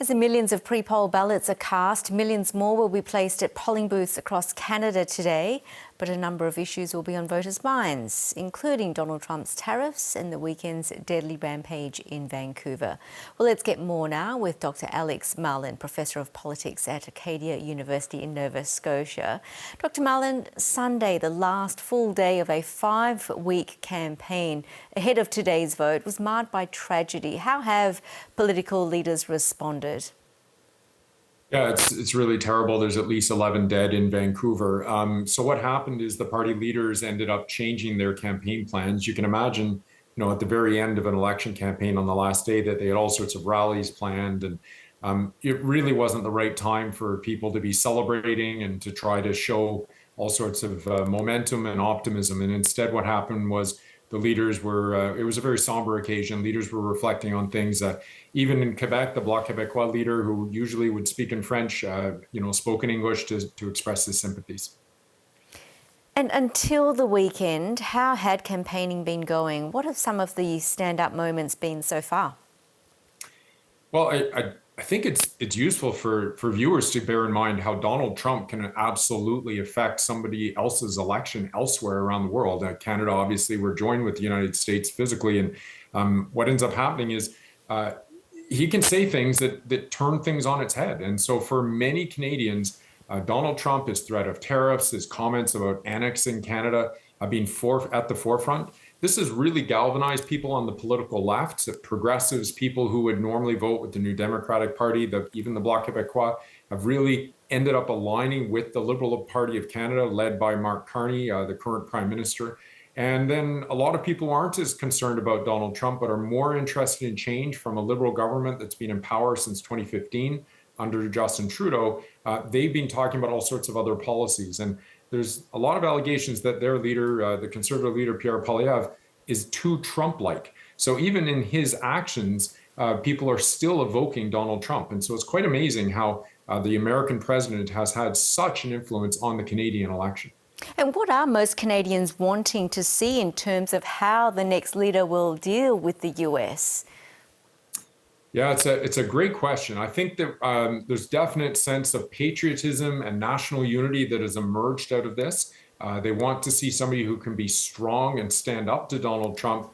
As the millions of pre-poll ballots are cast, millions more will be placed at polling booths across Canada today. But a number of issues will be on voters' minds, including Donald Trump's tariffs and the weekend's deadly rampage in Vancouver. Well, let's get more now with Dr. Alex Marland, Professor of Politics at Acadia University in Nova Scotia. Dr. Marland, Sunday, the last full day of a 5-week campaign ahead of today's vote, was marred by tragedy. How have political leaders responded? Yeah, it's really terrible. There's at least 11 dead in Vancouver. So what happened is the party leaders ended up changing their campaign plans. You can imagine, at the very end of an election campaign on the last day that they had all sorts of rallies planned, and it really wasn't the right time for people to be celebrating and to try to show all sorts of momentum and optimism. And instead, what happened was the leaders were, it was a very somber occasion. Leaders were reflecting on things that even in Quebec, the Bloc Québécois leader, who usually would speak in French, spoke in English to express his sympathies. And until the weekend, how had campaigning been going? What have some of the standout moments been so far? Well, I think it's useful for viewers to bear in mind how Donald Trump can absolutely affect somebody else's election elsewhere around the world. Canada, obviously, we're joined with the United States physically, and what ends up happening is he can say things that turn things on its head. And so for many Canadians, Donald Trump, his threat of tariffs, his comments about annexing Canada being at the forefront, this has really galvanized people on the political left, progressives, people who would normally vote with the New Democratic Party, even the Bloc Québécois, have really ended up aligning with the Liberal Party of Canada, led by Mark Carney, the current Prime Minister. And then a lot of people aren't as concerned about Donald Trump, but are more interested in change from a Liberal government that's been in power since 2015 under Justin Trudeau. They've been talking about all sorts of other policies. And there's a lot of allegations that their leader, the Conservative leader, Pierre Poilievre, is too Trump-like. So even in his actions, people are still evoking Donald Trump. And so it's quite amazing how the American president has had such an influence on the Canadian election. And what are most Canadians wanting to see in terms of how the next leader will deal with the US? Yeah, it's a great question. I think that there's definite sense of patriotism and national unity that has emerged out of this. They want to see somebody who can be strong and stand up to Donald Trump.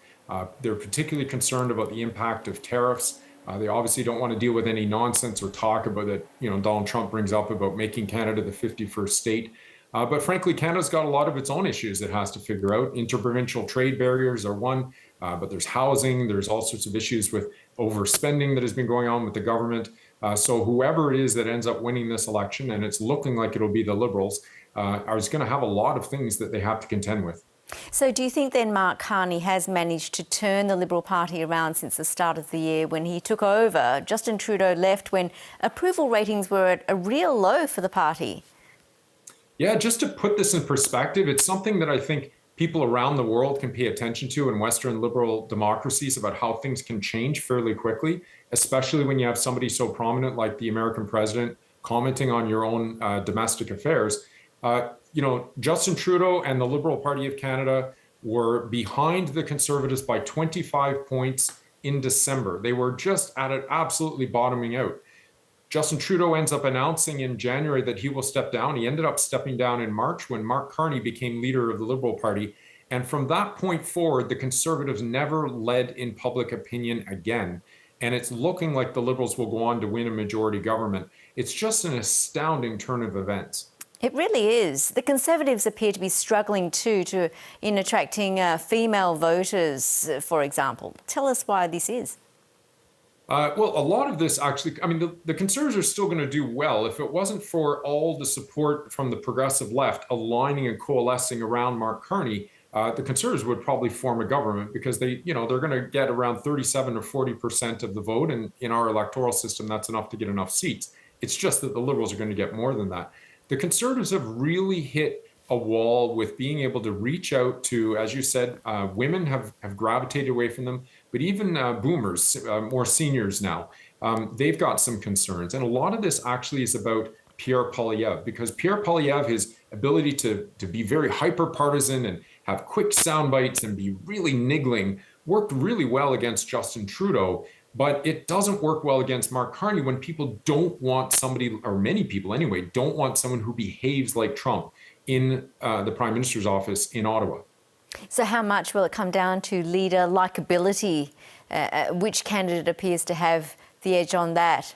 They're particularly concerned about the impact of tariffs. They obviously don't want to deal with any nonsense or talk about that, Donald Trump brings up about making Canada the 51st state. But frankly, Canada's got a lot of its own issues it has to figure out. Interprovincial trade barriers are one, but there's housing, there's all sorts of issues with overspending that has been going on with the government. So whoever it is that ends up winning this election, and it's looking like it'll be the Liberals, is going to have a lot of things that they have to contend with. So do you think then Mark Carney has managed to turn the Liberal Party around since the start of the year when he took over? Justin Trudeau left when approval ratings were at a real low for the party. Yeah, just to put this in perspective, it's something that I think people around the world can pay attention to in Western liberal democracies about how things can change fairly quickly, especially when you have somebody so prominent like the American president commenting on your own domestic affairs. Justin Trudeau and the Liberal Party of Canada were behind the Conservatives by 25 points in December. They were just at it, absolutely bottoming out. Justin Trudeau ends up announcing in January that he will step down. He ended up stepping down in March when Mark Carney became leader of the Liberal Party. And from that point forward, the Conservatives never led in public opinion again. And it's looking like the Liberals will go on to win a majority government. It's just an astounding turn of events. It really is. The Conservatives appear to be struggling too in attracting female voters, for example. Tell us why this is. Well, a lot of this actually, the Conservatives are still going to do well if it wasn't for all the support from the progressive left aligning and coalescing around Mark Carney. The Conservatives would probably form a government because they're going to get around 37 or 40% of the vote, and in our electoral system, that's enough to get enough seats. It's just that the Liberals are going to get more than that. The Conservatives have really hit a wall with being able to reach out to, as you said, women have gravitated away from them, but even boomers, more seniors now, they've got some concerns. And a lot of this actually is about Pierre Poilievre, because Pierre Poilievre, his ability to be very hyper-partisan and have quick sound bites and be really niggling, worked really well against Justin Trudeau. But it doesn't work well against Mark Carney when people don't want somebody, or many people anyway, don't want someone who behaves like Trump in the Prime Minister's office in Ottawa. So how much will it come down to leader likability? Which candidate appears to have the edge on that?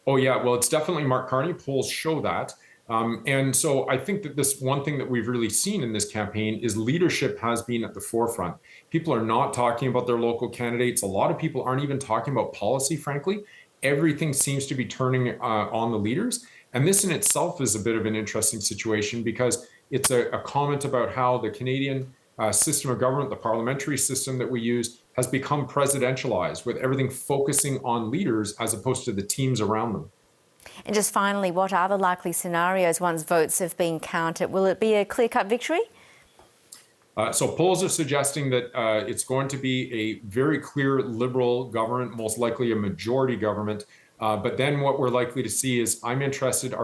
Oh, yeah. Well, it's definitely Mark Carney. Polls show that. And so I think that this one thing that we've really seen in this campaign is leadership has been at the forefront. People are not talking about their local candidates. A lot of people aren't even talking about policy, frankly. Everything seems to be turning on the leaders. And this in itself is a bit of an interesting situation because it's a comment about how the Canadian system of government, the parliamentary system that we use, has become presidentialized with everything focusing on leaders as opposed to the teams around them. And just finally, what are the likely scenarios once votes have been counted? Will it be a clear-cut victory? So polls are suggesting that it's going to be a very clear Liberal government, most likely a majority government. But then what we're likely to see is, I'm interested,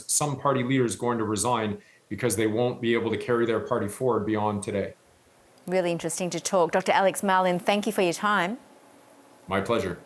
some party leaders going to resign because they won't be able to carry their party forward beyond today. Really interesting to talk. Dr. Alex Marland, thank you for your time. My pleasure.